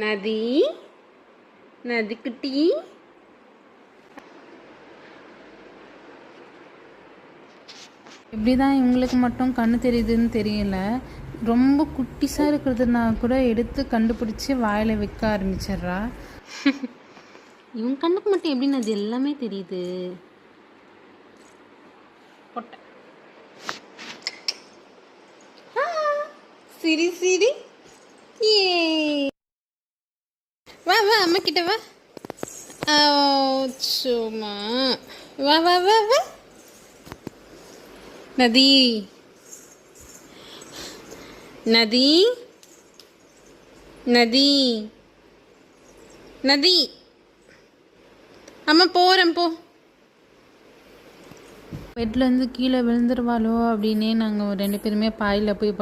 நதி நதிக்குட்டி எப்படிதான் இவங்களுக்கு மட்டும் கண்ணு தெரியுதுன்னு தெரியல. ரொம்ப குட்டிஸாக இருக்கிறதுனா கூட எடுத்து கண்டுபிடிச்சி வாயில் வைக்க ஆரம்பிச்சிட்றா. இவன் கண்ணுக்கு மட்டும் எப்படின்னு அது எல்லாமே தெரியுது. சிரி சிரி ஏ வா வா அம்மா கிட்ட வா. சும்மா வா வா வா வா. நதி நதி நதி நதி அம்மா போகிறேன் போ. பெட்லேருந்து கீழே விழுந்துருவாளோ அப்படின்னே நாங்கள் 2 பேருமே பாயில் போய்